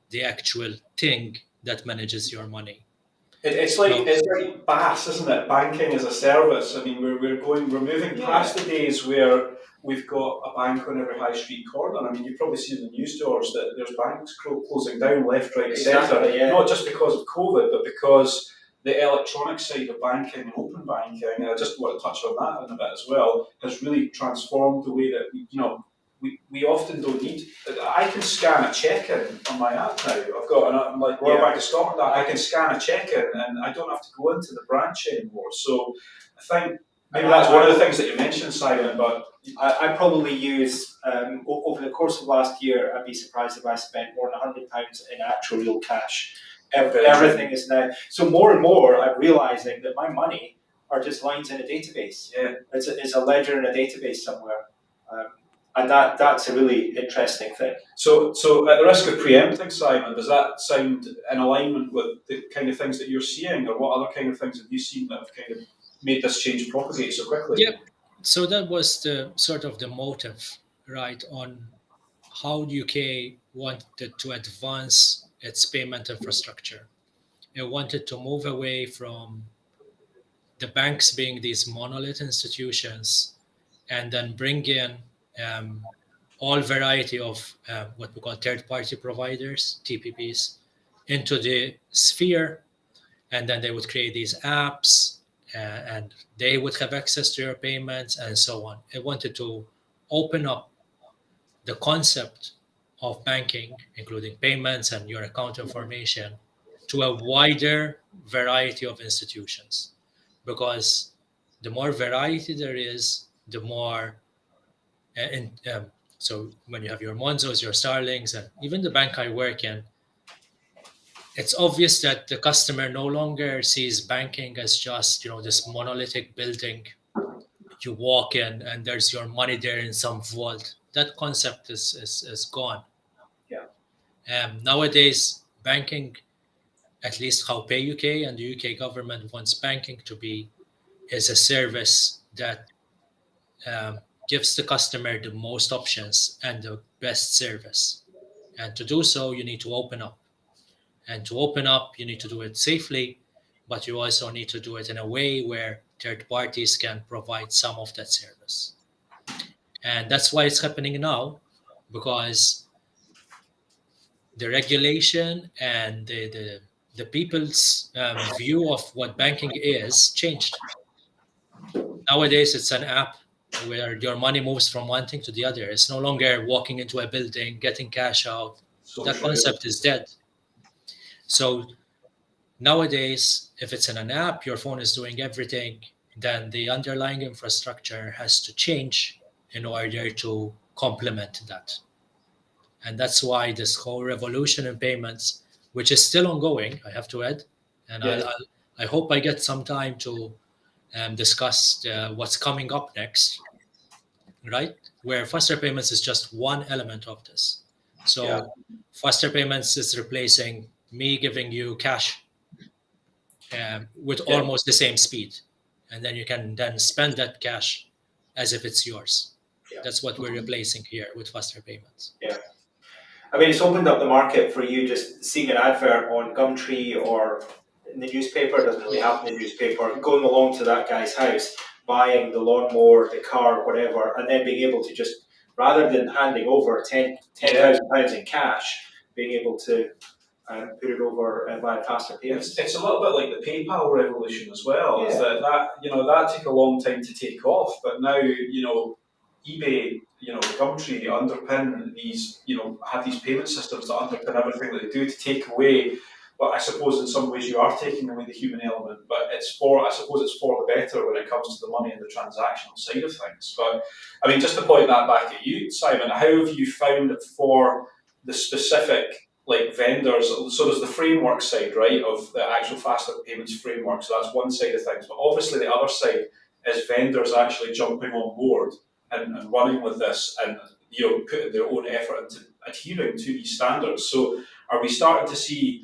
Speaker 3: the actual thing that manages your money.
Speaker 1: It's like BaaS, isn't it? Banking as a service. I mean, we're moving past the days where we've got a bank on every high street corner. I mean, you've probably seen in the news stories that there's banks closing down left, right, centre.
Speaker 2: Yeah.
Speaker 1: Not just because of COVID, but because the electronic side of banking and open banking, and I just want to touch on that in a bit as well, has really transformed the way that we often don't need. I can scan a check-in on my app now. I've got like Royal Bank of Scotland app. I can scan a check-in, and I don't have to go into the branch anymore. So I think maybe that's one of the things that you mentioned, Simon. But
Speaker 2: I probably use over the course of last year. I'd be surprised if I spent more than £100 in actual real cash. Everything is now. So more and more, I'm realizing that my money are just lines in a database.
Speaker 1: Yeah,
Speaker 2: it's a ledger in a database somewhere. And that's a really interesting thing.
Speaker 1: So at the risk of preempting, Simon, does that sound in alignment with the kind of things that you're seeing, or what other kind of things have you seen that have kind of made this change propagate so quickly?
Speaker 3: Yep. So that was the sort of the motive, right, on how UK wanted to advance its payment infrastructure. It wanted to move away from the banks being these monolith institutions and then bring in all variety of what we call third-party providers, TPPs, into the sphere, and then they would create these apps, and they would have access to your payments and so on. It wanted to open up the concept of banking, including payments and your account information, to a wider variety of institutions, because the more variety there is, the more so when you have your Monzos, your Starlings, and even the bank I work in, it's obvious that the customer no longer sees banking as just this monolithic building. You walk in and there's your money there in some vault. That concept is gone.
Speaker 2: Yeah.
Speaker 3: Nowadays, banking, at least how Pay UK and the UK government wants banking to be, is a service that gives the customer the most options and the best service. And to do so, you need to open up. And to open up, you need to do it safely, but you also need to do it in a way where third parties can provide some of that service. And that's why it's happening now, because the regulation and the people's view of what banking is changed. Nowadays, it's an app where your money moves from one thing to the other. It's no longer walking into a building, getting cash out. That concept is dead. So nowadays, if it's in an app, your phone is doing everything. then the underlying infrastructure has to change in order to complement that. And that's why this whole revolution in payments, which is still ongoing, I have to add, and
Speaker 1: Yes.
Speaker 3: I hope I get some time to discuss what's coming up next, right? Where faster payments is just one element of this. So
Speaker 1: Yeah.
Speaker 3: faster payments is replacing me giving you cash with
Speaker 1: Yeah.
Speaker 3: almost the same speed, and then you can then spend that cash as if it's yours.
Speaker 2: Yeah.
Speaker 3: That's what we're replacing here with faster payments.
Speaker 2: Yeah. I mean, it's opened up the market for you just seeing an advert on Gumtree or in the newspaper, it doesn't really happen in the newspaper, going along to that guy's house, buying the lawnmower, the car, whatever, and then being able to just, rather than handing over £10,000 in cash, being able to put it over via faster payments.
Speaker 1: It's a little bit like the PayPal revolution as well.
Speaker 2: Yeah.
Speaker 1: Is that took a long time to take off, but now eBay, Gumtree underpin these, have these payment systems that underpin everything that they do to take away. But I suppose in some ways you are taking away the human element. But I suppose it's for the better when it comes to the money and the transactional side of things. But I mean, just to point that back at you, Simon, how have you found it for the specific vendors? So there's the framework side, right, of the actual faster payments framework. So that's one side of things. But obviously the other side is vendors actually jumping on board and running with this and putting their own effort into adhering to these standards. So are we starting to see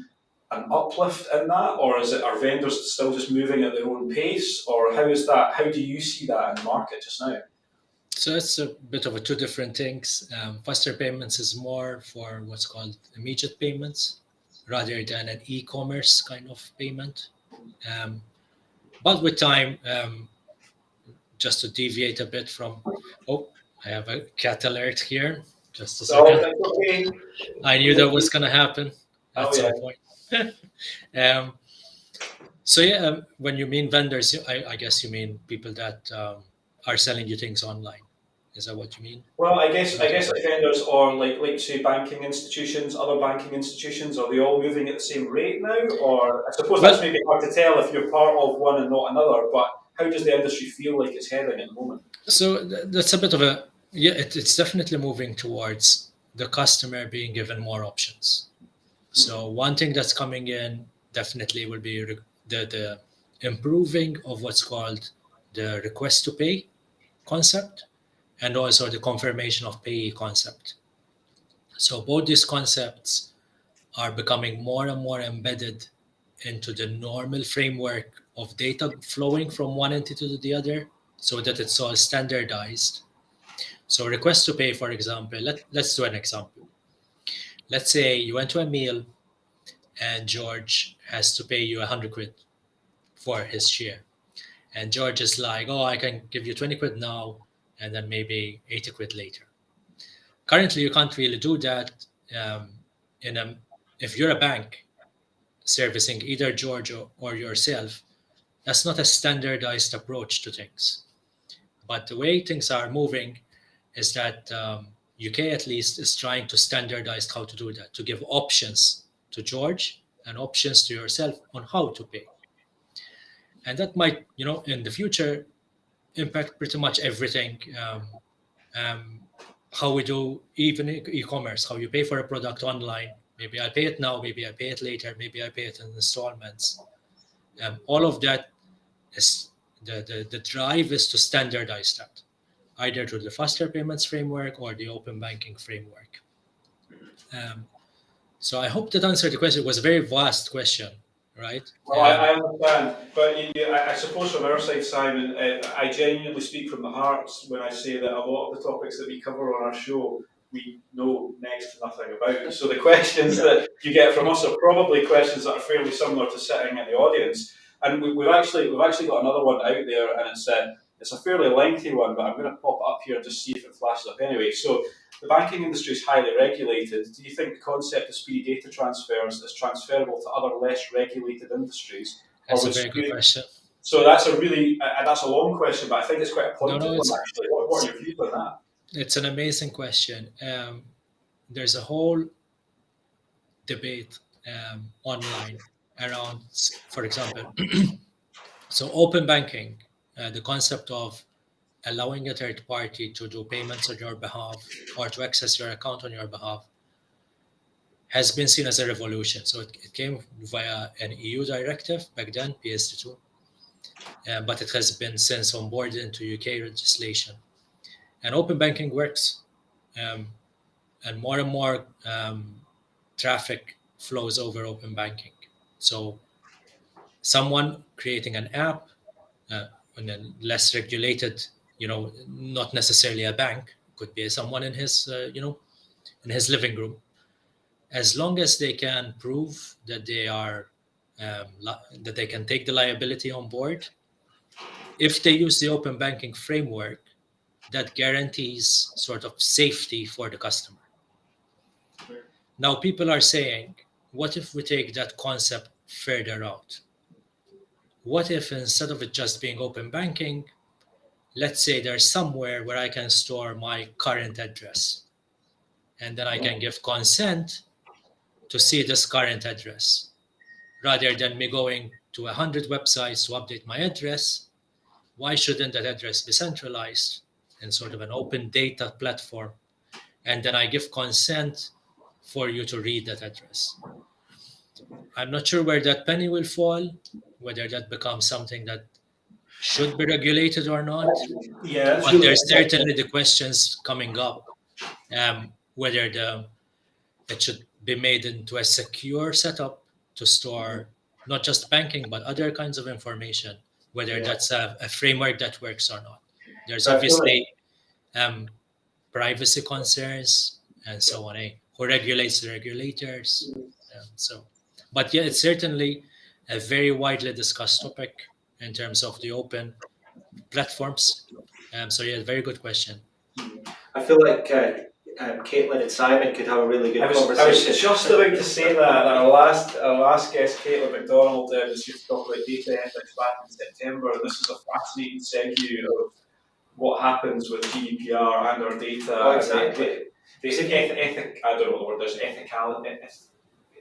Speaker 1: an uplift in that, or are vendors still just moving at their own pace, or how is that? How do you see that in the market just now?
Speaker 3: So it's a bit of two different things. Faster payments is more for what's called immediate payments rather than an e-commerce kind of payment. But with time, just to deviate a bit from, I have a cat alert here. Just a second.
Speaker 1: That's okay.
Speaker 3: I knew that was going to happen at some point. When you mean vendors, I guess you mean people that are selling you things online. Is that what you mean?
Speaker 1: Well, I guess like vendors or like say banking institutions, other banking institutions, are they all moving at the same rate now? Or I suppose that's maybe hard to tell if you're part of one and not another, but how does the industry feel like it's heading at the moment?
Speaker 3: So that's a bit of it's definitely moving towards the customer being given more options. So one thing that's coming in definitely will be the improving of what's called the request to pay concept and also the confirmation of payee concept. So both these concepts are becoming more and more embedded into the normal framework of data flowing from one entity to the other so that it's all standardized. So request to pay, for example, let's do an example. Let's say you went to a meal and George has to pay you 100 quid for his share. And George is like, I can give you 20 quid now and then maybe 80 quid later. Currently, you can't really do that if you're a bank servicing either George or yourself. That's not a standardized approach to things. But the way things are moving is that UK at least is trying to standardize how to do that, to give options to George and options to yourself on how to pay. And that might, in the future, impact pretty much everything. How we do even e-commerce, how you pay for a product online. Maybe I pay it now, maybe I pay it later, maybe I pay it in installments. All of that is the drive is to standardize that, either through the faster payments framework or the open banking framework. So I hope that answered the question. It was a very vast question, right?
Speaker 1: Well, I understand, but I suppose from our side, Simon, I genuinely speak from the heart when I say that a lot of the topics that we cover on our show, we know next to nothing about. So the questions that you get from us are probably questions that are fairly similar to sitting in the audience. And we've actually got another one out there, and it's a fairly lengthy one, but I'm going to pop it up here and just see if it flashes up anyway. So the banking industry is highly regulated. Do you think the concept of speedy data transfers is transferable to other less regulated industries?
Speaker 3: That's a very good question.
Speaker 1: So that's a long question, but I think it's quite a pointed one actually. What are your views on that?
Speaker 3: It's an amazing question. There's a whole debate online around, for example, so open banking the concept of allowing a third party to do payments on your behalf or to access your account on your behalf has been seen as a revolution. So it came via an EU directive back then, PSD2, but it has been since onboarded into UK legislation. And open banking works, and more traffic flows over open banking. So someone creating an app in a less regulated, not necessarily a bank, could be someone in his, in his living room, as long as they can prove that they are that they can take the liability on board. If they use the open banking framework, that guarantees sort of safety for the customer. Now, people are saying, what if we take that concept further out? What if instead of it just being open banking, let's say there's somewhere where I can store my current address, and then I can give consent to see this current address, rather than me going to 100 websites to update my address. Why shouldn't that address be centralized in sort of an open data platform? And then I give consent for you to read that address. I'm not sure where that penny will fall, whether that becomes something that should be regulated or not.
Speaker 2: Yeah,
Speaker 3: But there's certainly the questions coming up, whether it should be made into a secure setup to store not just banking, but other kinds of information, whether that's a framework that works or not. There's obviously privacy concerns and so on. Who regulates the regulators? But yeah, it's certainly a very widely discussed topic in terms of the open platforms. So yeah, very good question.
Speaker 2: I feel like Caitlin and Simon could have a really good conversation.
Speaker 1: I was just about to say that our last guest, Caitlin McDonald, was here to talk about data ethics back in September, and this is a fascinating segue of what happens with GDPR and our data.
Speaker 2: Oh, exactly.
Speaker 1: I don't know the word. There's ethicality.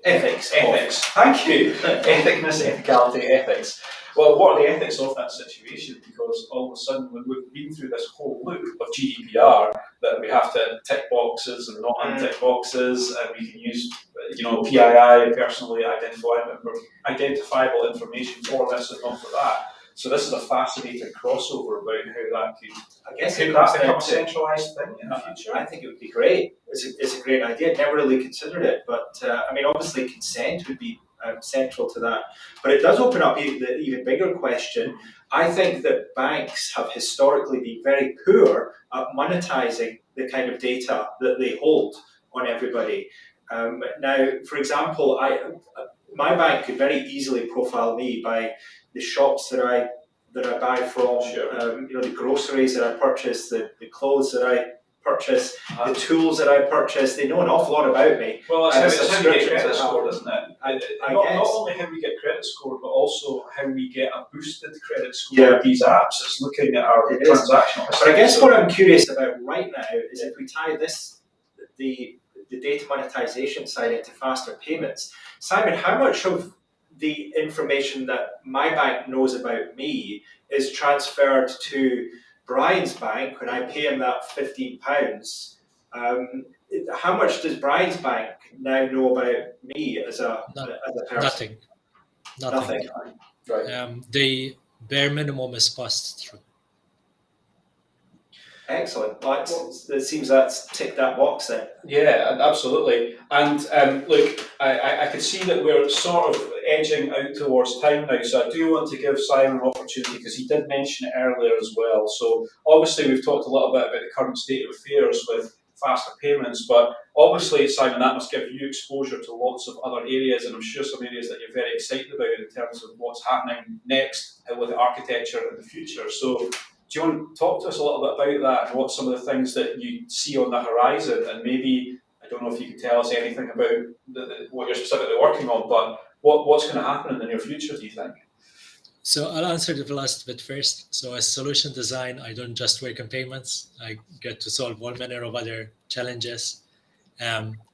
Speaker 1: Ethics. Thank you. Ethicness, ethicality, ethics. Well, what are the ethics of that situation? Because all of a sudden, when we've been through this whole loop of GDPR, that we have to tick boxes and not untick boxes, and we can use, PII, personally identifiable information for this and not for that. So this is a fascinating crossover about how that could.
Speaker 2: I guess
Speaker 1: could that become a centralised thing in the future?
Speaker 2: I think it would be great. It's a great idea. Never really considered it, but obviously consent would be central to that. But it does open up the even bigger question. I think that banks have historically been very poor at monetizing the kind of data that they hold on everybody. Now, for example, my bank could very easily profile me by the shops that I buy from, the groceries that I purchase, the clothes that I purchase, the tools that I purchase. They know an awful lot about me.
Speaker 1: Well, that's how we get credit scored, isn't it? Not only how we get credit scored, but also how we get a boosted credit score with these apps. It's looking at our transactional.
Speaker 2: But I guess what I'm curious about right now is if we tie the data monetization side into faster payments. Simon, how much of the information that my bank knows about me is transferred to Brian's bank when I pay him that £15? How much does Brian's bank now know about me as a person?
Speaker 3: Nothing.
Speaker 1: Right.
Speaker 3: The bare minimum is passed through.
Speaker 2: Excellent. It seems that's ticked that box then.
Speaker 1: Yeah, absolutely. And look, I can see that we're sort of edging out towards time now, so I do want to give Simon an opportunity because he did mention it earlier as well. So obviously we've talked a little bit about the current state of affairs with faster payments, but obviously, Simon, that must give you exposure to lots of other areas, and I'm sure some areas that you're very excited about in terms of what's happening next with the architecture in the future. So do you want to talk to us a little bit about that and what some of the things that you see on the horizon? And maybe, I don't know if you can tell us anything about what you're specifically working on, but what's going to happen in the near future, do you think?
Speaker 3: So I'll answer the last bit first. So as solution design, I don't just work on payments. I get to solve all manner of other challenges.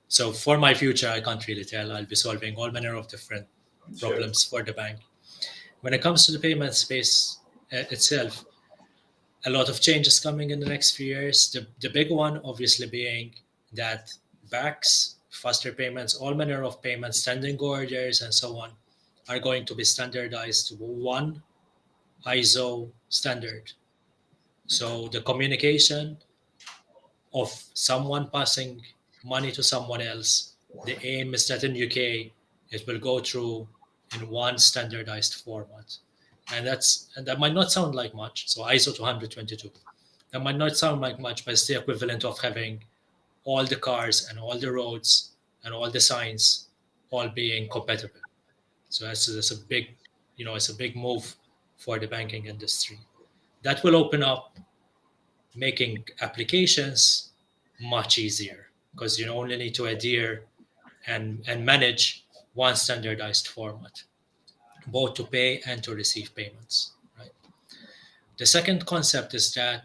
Speaker 3: So for my future, I can't really tell. I'll be solving all manner of different problems for the bank. When it comes to the payment space itself, a lot of changes coming in the next few years. The big one, obviously, being that BACS, faster payments, all manner of payments, standing orders, and so on, are going to be standardized to one ISO standard. So the communication of someone passing money to someone else, the aim is that in UK it will go through in one standardized format. And that might not sound like much. So ISO 222. That might not sound like much, but it's the equivalent of having all the cars and all the roads and all the signs all being compatible. So that's a big, it's a big move for the banking industry. That will open up making applications much easier because you only need to adhere and manage one standardized format, both to pay and to receive payments. Right. The second concept is that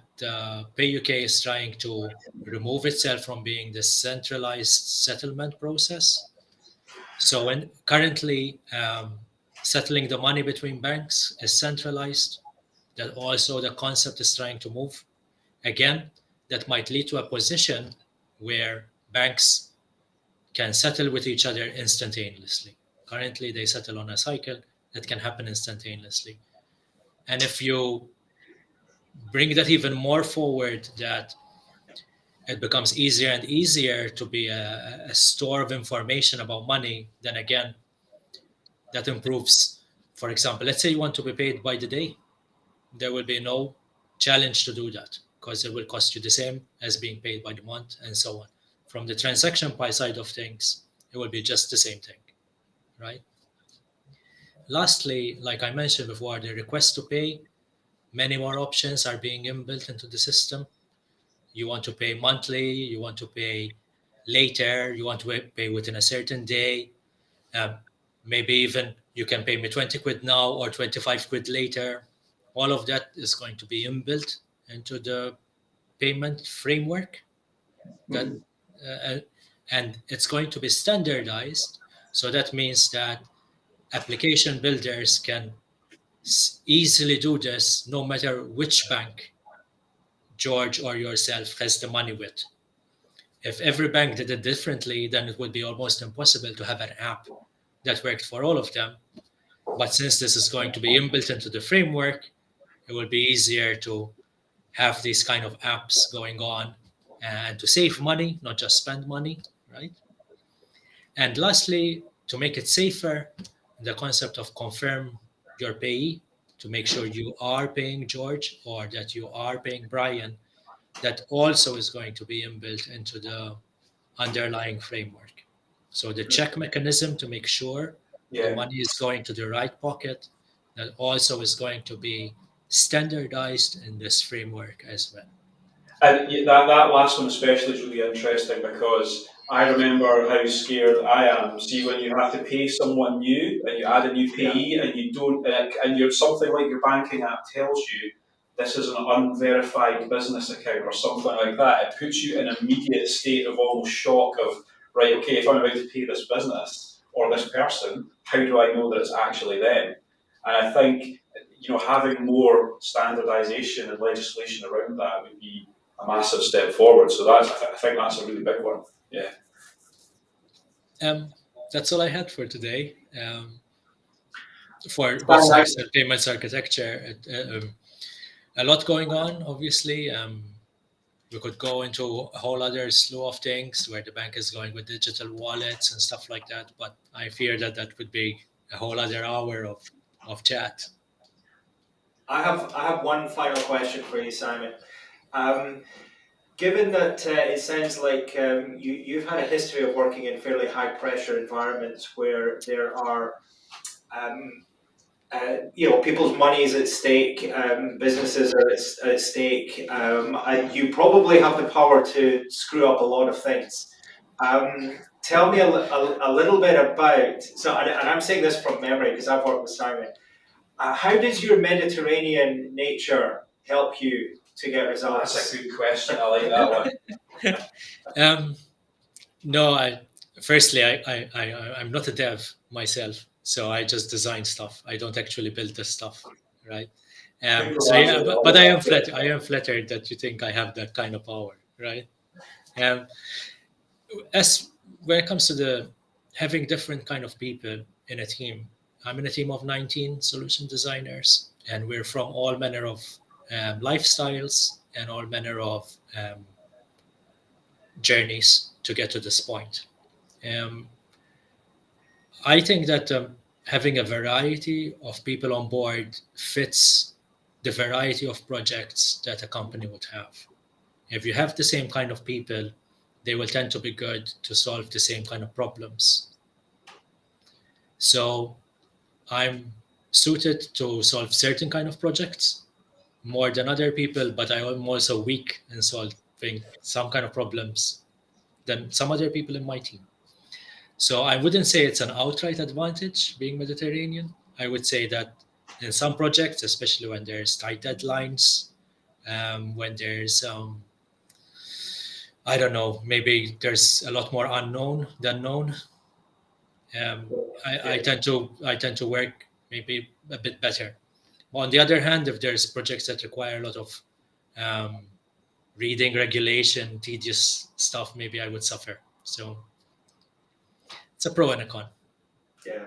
Speaker 3: Pay UK is trying to remove itself from being the centralized settlement process. So currently, settling the money between banks is centralized. That also the concept is trying to move. Again, that might lead to a position where banks can settle with each other instantaneously. Currently, they settle on a cycle that can happen instantaneously. And if you bring that even more forward, that it becomes easier and easier to be a store of information about money, then again, that improves. For example, let's say you want to be paid by the day. There will be no challenge to do that because it will cost you the same as being paid by the month and so on. From the transaction price side of things, it will be just the same thing, right? Lastly, like I mentioned before, the request to pay, many more options are being inbuilt into the system. You want to pay monthly, you want to pay later, you want to pay within a certain day. Um, Maybe even you can pay me 20 quid now or 25 quid later. All of that is going to be inbuilt into the payment framework that uh, and it's going to be standardized. So that means that application builders can easily do this no matter which bank George or yourself has the money with. If every bank did it differently, then it would be almost impossible to have an app that worked for all of them. But since this is going to be inbuilt into the framework, it will be easier to have these kind of apps going on and to save money, not just spend money, right? And lastly, to make it safer, the concept of confirm your payee to make sure you are paying George or that you are paying Brian, that also is going to be inbuilt into the underlying framework. So the check mechanism to make sure the
Speaker 1: Yeah.
Speaker 3: money is going to the right pocket, that also is going to be standardized in this framework as well.
Speaker 1: And that last one especially is really interesting because I remember how scared I am. See, when you have to pay someone new and you add a new payee and you don't, and you're something like your banking app tells you this is an unverified business account or something like that, it puts you in an immediate state of almost shock of, right, okay, if I'm about to pay this business or this person, how do I know that it's actually them? And I think, having more standardization and legislation around that would be a massive step forward. So I think that's a really big one. Yeah.
Speaker 3: That's all I had for today. For what's next in payments architecture, a lot going on, obviously. We could go into a whole other slew of things where the bank is going with digital wallets and stuff like that. But I fear that that would be a whole other hour of chat.
Speaker 2: I have one final question for you, Simon. Given that it sounds like you've had a history of working in fairly high pressure environments where there are people's money is at stake, businesses are at stake, and you probably have the power to screw up a lot of things. Tell me a little bit about, and I'm saying this from memory because I've worked with Simon. How does your Mediterranean nature help you to get results?
Speaker 1: That's a good question. I like that one.
Speaker 3: No, I'm not a dev myself, so I just design stuff. I don't actually build the stuff, right? So yeah, but I am flattered that you think I have that kind of power, right? Um, as when it comes to the having different kind of people in a team, I'm in a team of 19 solution designers, and we're from all manner of lifestyles and all manner of journeys to get to this point. Um, I think that having a variety of people on board fits the variety of projects that a company would have. If you have the same kind of people, they will tend to be good to solve the same kind of problems. So I'm suited to solve certain kind of projects more than other people, but I am also weak in solving some kind of problems than some other people in my team. So I wouldn't say it's an outright advantage being Mediterranean. I would say that in some projects, especially when there's tight deadlines, when there's I don't know, maybe there's a lot more unknown than known. I tend to work maybe a bit better. On the other hand, if there's projects that require a lot of um, reading, regulation, tedious stuff, maybe I would suffer. So it's a pro and a con.
Speaker 2: Yeah.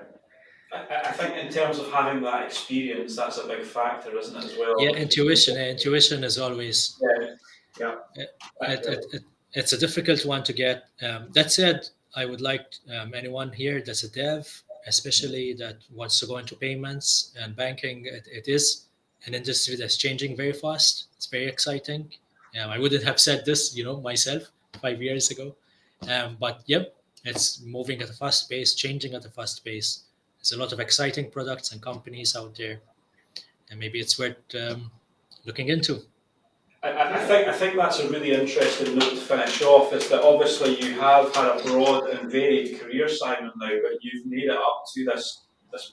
Speaker 1: I think in terms of having that experience, that's a big factor, isn't it, as well?
Speaker 3: Yeah, intuition. Intuition is always.
Speaker 1: Yeah.
Speaker 3: It's a difficult one to get. That said, I would like anyone here that's a dev, especially that wants to go into payments and banking. It is an industry that's changing very fast. It's very exciting. I wouldn't have said this, myself 5 years ago. But yep, it's moving at a fast pace, changing at a fast pace. There's a lot of exciting products and companies out there, and maybe it's worth looking into.
Speaker 1: I think that's a really interesting note to finish off, is that obviously you have had a broad and varied career, Simon, now, but you've made it up to this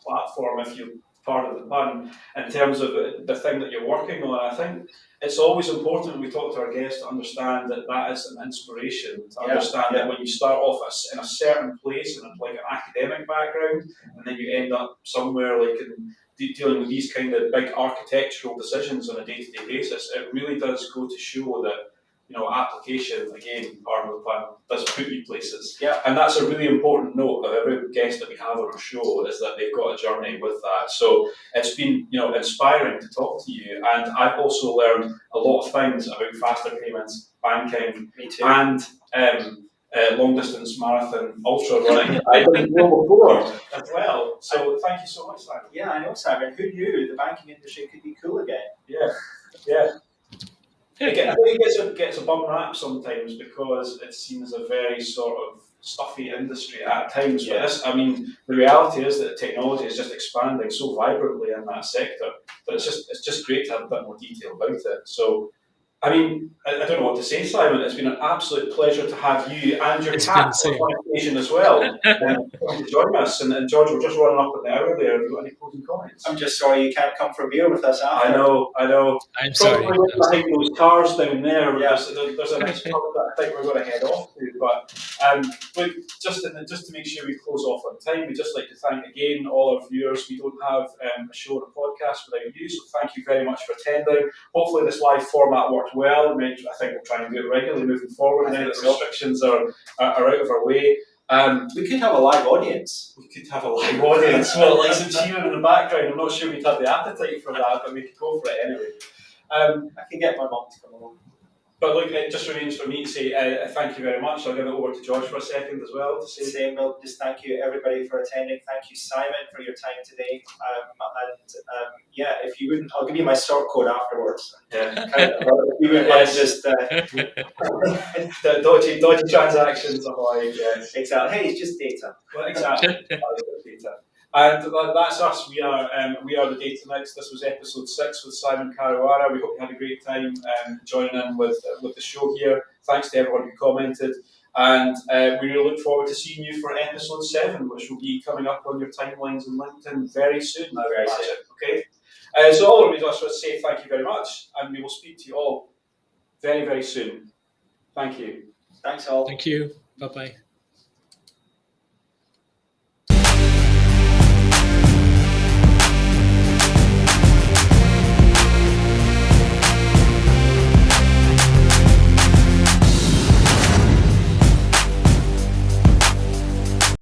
Speaker 1: platform, if you pardon the pun, in terms of the thing that you're working on. I think it's always important when we talk to our guests to understand that that is an inspiration, to understand that when you start off in a certain place, in like an academic background, and then you end up somewhere like in dealing with these kind of big architectural decisions on a day-to-day basis, it really does go to show that application, again, pardon the pun, does put you places.
Speaker 2: Yeah.
Speaker 1: And that's a really important note of every guest that we have on our show, is that they've got a journey with that. So it's been inspiring to talk to you, and I've also learned a lot of things about faster payments, banking, and long distance marathon, ultra running. I didn't know before as well. So thank you so much, Simon.
Speaker 2: Yeah, I know, Simon. Who knew the banking industry could be cool again?
Speaker 1: Yeah. I think it gets a bum rap sometimes because it's seen as a very sort of stuffy industry at times.
Speaker 2: Yeah.
Speaker 1: But the reality is that technology is just expanding so vibrantly in that sector that it's just great to have a bit more detail about it. So, I don't know what to say, Simon. It's been an absolute pleasure to have you and your cat on occasion as well to join us. And George, we're just running up at the hour there. Have you got any closing comments?
Speaker 2: I'm just sorry you can't come for a beer with us after.
Speaker 1: I know.
Speaker 3: I'm sorry.
Speaker 1: I think those cars down there. Yeah. There's a nice pub that I think we're going to head off to. But look, just to make sure we close off on time, we'd just like to thank again all our viewers. We don't have a show or a podcast without you, so thank you very much for attending. Hopefully this live format worked well. I think we'll try and do it regularly moving forward now that restrictions are out of our way.
Speaker 2: We could have a live audience.
Speaker 1: Well, like some cheering in the background. I'm not sure we'd have the appetite for that, but we could go for it anyway.
Speaker 2: I can get my mum to come along.
Speaker 1: But look, it just remains for me to say thank you very much. I'll give it over to George for a second as well to say.
Speaker 2: Same, well, just thank you everybody for attending. Thank you, Simon, for your time today. If you wouldn't, I'll give you my sort code afterwards.
Speaker 1: Yeah.
Speaker 2: If you wouldn't mind just
Speaker 1: dodgy transactions are like, yes.
Speaker 2: Exactly. Hey, it's just data.
Speaker 1: Well, exactly. Data. And that's us. We are the Data Mix. This was episode 6 with Simon Caruana. We hope you had a great time joining in with the show here. Thanks to everyone who commented. And we really look forward to seeing you for episode 7, which will be coming up on your timelines and LinkedIn very soon. Okay? So all of us would say thank you very much, and we will speak to you all very, very soon. Thank you.
Speaker 2: Thanks all.
Speaker 3: Thank you. Bye-bye.